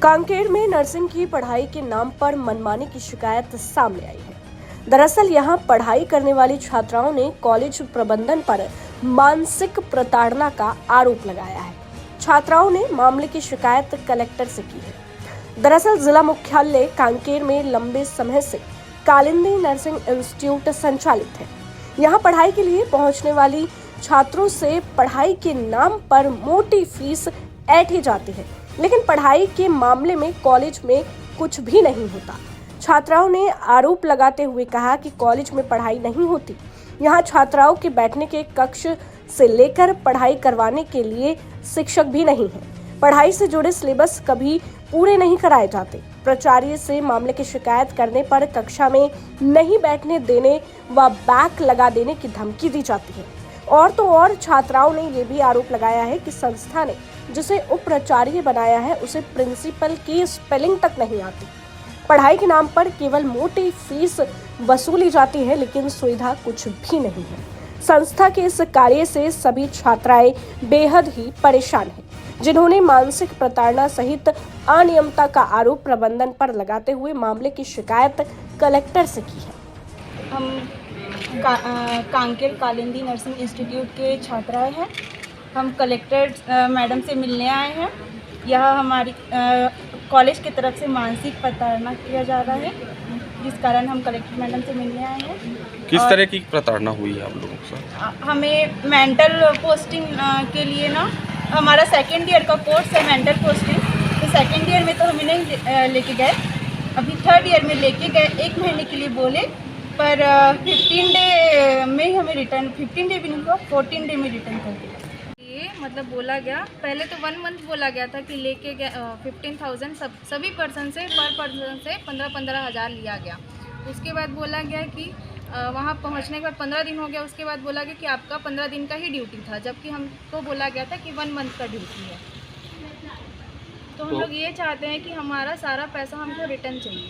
कांकेर में नर्सिंग की पढ़ाई के नाम पर मनमानी की शिकायत सामने आई है। दरअसल यहां पढ़ाई करने वाली छात्राओं ने कॉलेज प्रबंधन पर मानसिक प्रताड़ना का आरोप लगाया है। छात्राओं ने मामले की शिकायत कलेक्टर से की है। दरअसल जिला मुख्यालय कांकेर में लंबे समय से कालिंदी नर्सिंग इंस्टीट्यूट संचालित है। यहां पढ़ाई के लिए पहुंचने वाली छात्रों से पढ़ाई के नाम पर मोटी फीस ऐंठी जाती है, लेकिन पढ़ाई के मामले में कॉलेज में कुछ भी नहीं होता। छात्राओं ने आरोप लगाते हुए कहा कि कॉलेज में पढ़ाई नहीं होती। यहाँ छात्राओं के बैठने के कक्ष से लेकर पढ़ाई करवाने के लिए शिक्षक भी नहीं है। पढ़ाई से जुड़े सिलेबस कभी पूरे नहीं कराए जाते। प्राचार्य से मामले की शिकायत करने पर कक्षा में नहीं बैठने देने व बैक लगा देने की धमकी दी जाती है। और तो और छात्राओं ने ये भी आरोप लगाया है कि संस्था ने जिसे उप प्राचार्य बनाया है उसे प्रिंसिपल की स्पेलिंग तक नहीं आती। पढ़ाई के नाम पर केवल मोटी फीस वसूली जाती है, लेकिन सुविधा कुछ भी नहीं है। संस्था के इस कार्य से सभी छात्राएं बेहद ही परेशान हैं, जिन्होंने मानसिक प्रताड़ना सहित अनियमितता का आरोप प्रबंधन पर लगाते हुए मामले की शिकायत कलेक्टर से की है। हम कांकेर कालिंदी नर्सिंग इंस्टीट्यूट के छात्रा हैं। हम कलेक्टर मैडम से मिलने आए हैं। यह हमारी कॉलेज की तरफ से मानसिक प्रताड़ना किया जा रहा है, जिस कारण हम कलेक्टर मैडम से मिलने आए हैं। किस तरह की प्रताड़ना हुई है आप लोगों के साथ? हमें मेंटल पोस्टिंग के लिए ना, हमारा सेकेंड ईयर का कोर्स है मेंटल पोस्टिंग। तो सेकेंड ईयर में तो हमें नहीं लेके गए, अभी थर्ड ईयर में लेके गए। 1 महीने के लिए बोले, पर 15 डे में हमें रिटर्न, 15 डे भी नहीं हुआ, 14 डे में रिटर्न कर दिया। ये मतलब बोला गया, पहले तो 1 मंथ बोला गया था कि लेके गया 15,000 सभी पर्सन से, पर पर्सन से 15-15 हज़ार लिया गया। उसके बाद बोला गया कि वहाँ पहुँचने के बाद 15 दिन हो गया। उसके बाद बोला गया कि आपका 15 दिन का ही ड्यूटी था, जबकि हमको बोला गया था कि 1 मंथ का ड्यूटी है। तो हम लोग ये चाहते हैं कि हमारा सारा पैसा हमको रिटर्न चाहिए।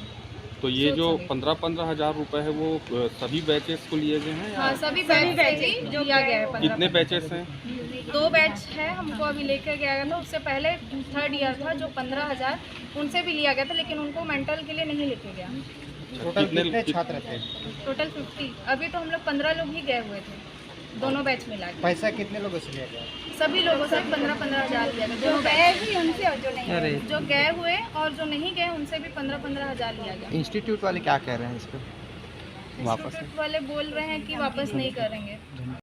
तो ये जो 15-15 हज़ार रुपए है वो सभी बैचेस को लिए गए हैं? हाँ, सभी बैच जो लिया गया है। कितने बैचेस हैं? 2 बैच है, हमको अभी लेकर गया था। उससे पहले थर्ड ईयर था जो 15,000 उनसे भी लिया गया था, लेकिन उनको मेंटल के लिए नहीं लेके गया। टोटल कितने छात्र थे? टोटल 50। अभी तो हम लोग 15 लोग ही गए हुए थे, दोनों बैच मिला के। पैसा कितने लोगों से लिया गया? सभी लोगों से 15-15 हज़ार लिया गया। जो गए हुए उनसे और जो नहीं गए, जो गए हुए और जो नहीं गए उनसे भी 15-15 हज़ार लिया गया। इंस्टीट्यूट वाले क्या कह रहे हैं इसको? वापस इंस्टीट्यूट वाले बोल रहे हैं कि वापस नहीं करेंगे।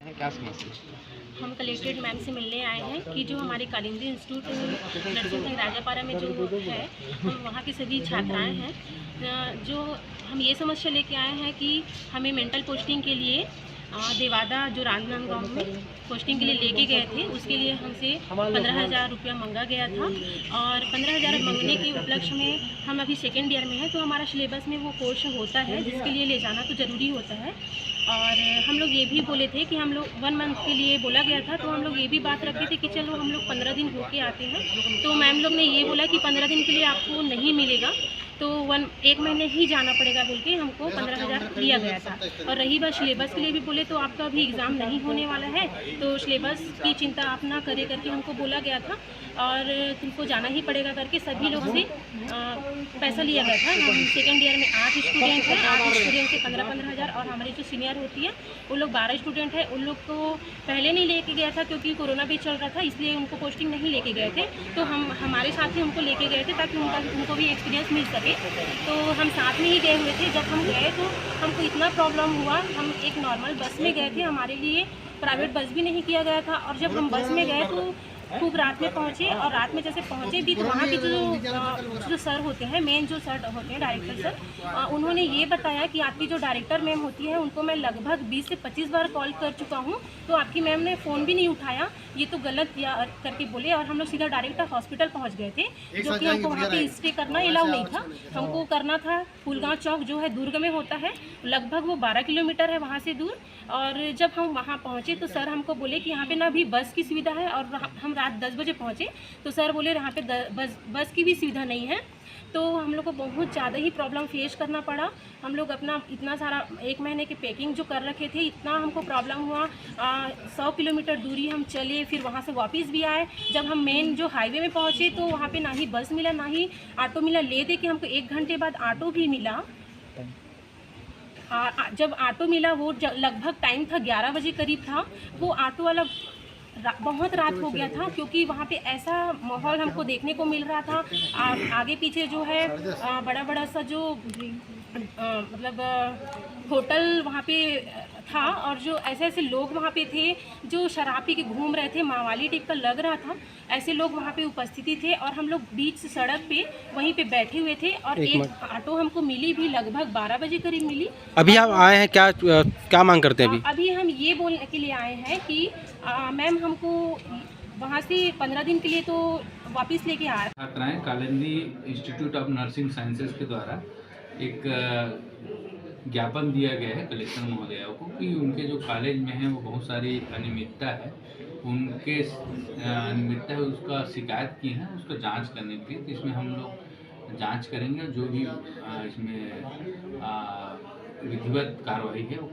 क्या समस्या? हम कलेक्ट्रेट मैम से मिलने आए हैं कि जो हमारे कालिंदी इंस्टीट्यूट नर्सिंग राजापारा में जो है, हम वहाँ की सभी छात्राएं हैं। जो हम ये समस्या लेके आए हैं कि हमें मेंटल पोस्टिंग के लिए देवादा जो राजनांदगांव में पोस्टिंग के लिए लेके गए थे, उसके लिए हमसे 15,000 रुपया मांगा गया था। और 15,000 मांगने के उपलक्ष्य में हम अभी सेकेंड ईयर में हैं, तो हमारा सिलेबस में वो कोर्स होता है जिसके लिए ले जाना तो ज़रूरी होता है। और हम लोग ये भी बोले थे कि हम लोग 1 मंथ के लिए बोला गया था, तो हम लोग ये भी बात रखे थे कि चलो हम लोग 15 दिन होके आते हैं। तो मैम लोग ने ये बोला कि 15 दिन के लिए आपको नहीं मिलेगा, तो 1 महीने ही जाना पड़ेगा बोल के हमको 15,000 दिया गया था। और रही बात सिलेबस के लिए भी बोले, तो आपका अभी एग्ज़ाम नहीं होने वाला है, तो सिलेबस की चिंता आप ना करे करके हमको बोला गया था। और तुमको जाना ही पड़ेगा करके सभी लोग से पैसा लिया गया था। हम सेकेंड ईयर में 8 स्टूडेंट हैं, 8 स्टूडेंट से 15-15 हज़ार। और हमारी जो सीनियर होती है उन लोग 12 स्टूडेंट हैं। उन लोग को पहले नहीं लेके गया था क्योंकि कोरोना भी चल रहा था, इसलिए उनको पोस्टिंग नहीं लेके गए थे। तो हम हमारे साथ ही उनको लेके गए थे ताकि उनको भी एक्सपीरियंस मिल सके। तो हम साथ में ही गए हुए थे। जब हम गए तो हमको इतना प्रॉब्लम हुआ, हम एक नॉर्मल बस में गए थे, हमारे लिए प्राइवेट बस भी नहीं किया गया था। और जब हम बस में गए तो खूब रात में पहुँचे, और रात में जैसे पहुँचे भी तो वहाँ के जो सर होते हैं, मेन जो सर होते हैं डायरेक्टर सर, उन्होंने ये बताया कि आपकी जो डायरेक्टर मैम होती है उनको मैं लगभग 20 से 25 बार कॉल कर चुका हूँ, तो आपकी मैम ने फ़ोन भी नहीं उठाया, ये तो गलत किया करके बोले। और हम लोग सीधा डायरेक्ट हॉस्पिटल पहुँच गए थे, जो कि हमको वहाँ पे स्टे करना अलाउ नहीं था। हमको करना था फूलगांव चौक जो है दुर्ग में होता है, लगभग वो 12 किलोमीटर है वहाँ से दूर। और जब हम वहाँ पहुँचे तो सर हमको बोले कि यहाँ पे ना अभी बस की सुविधा है और हम रात 10 बजे पहुँचे तो सर बोले यहाँ पे बस की भी सुविधा नहीं है। तो हम लोग को बहुत ज़्यादा ही प्रॉब्लम फेस करना पड़ा। हम लोग अपना इतना सारा 1 महीने की पैकिंग जो कर रखे थे, इतना हमको प्रॉब्लम हुआ। 100 किलोमीटर दूरी हम चले, फिर वहाँ से वापस भी आए। जब हम मेन जो हाईवे में पहुँचे तो वहाँ पे ना ही बस मिला ना ही ऑटो मिला। ले दे के हमको 1 घंटे बाद ऑटो भी मिला। जब ऑटो मिला वो लगभग टाइम था 11 बजे करीब था। वो ऑटो वाला बहुत रात हो गया था, क्योंकि वहाँ पे ऐसा माहौल हमको देखने को मिल रहा था। आगे पीछे जो है बड़ा बड़ा सा जो मतलब होटल वहाँ पे था, और जो ऐसे ऐसे लोग वहाँ पे थे जो शराब पी के घूम रहे थे, मावाली टाइप का लग रहा था। ऐसे लोग वहाँ पे उपस्थिति थे और हम लोग बीच सड़क पे वहीं पे बैठे हुए थे। और एक ऑटो हमको मिली भी लगभग 12 बजे करीब मिली। अभी आप आए हैं, क्या मांग करते हैं अभी? अभी हम ये बोलने के लिए आए हैं कि मैम हमको वहाँ से 15 दिन के लिए तो वापस लेके आ। छात्राएं Kalindi institute of nursing sciences के द्वारा एक ज्ञापन दिया गया है कलेक्टर महोदया को कि उनके जो कॉलेज में है वो बहुत सारी अनियमितता है, उनके अनियमितता है उसका शिकायत की है, उसका जांच करने के लिए। तो इसमें हम लोग जांच करेंगे, जो भी इसमें विधिवत कार्रवाई है वो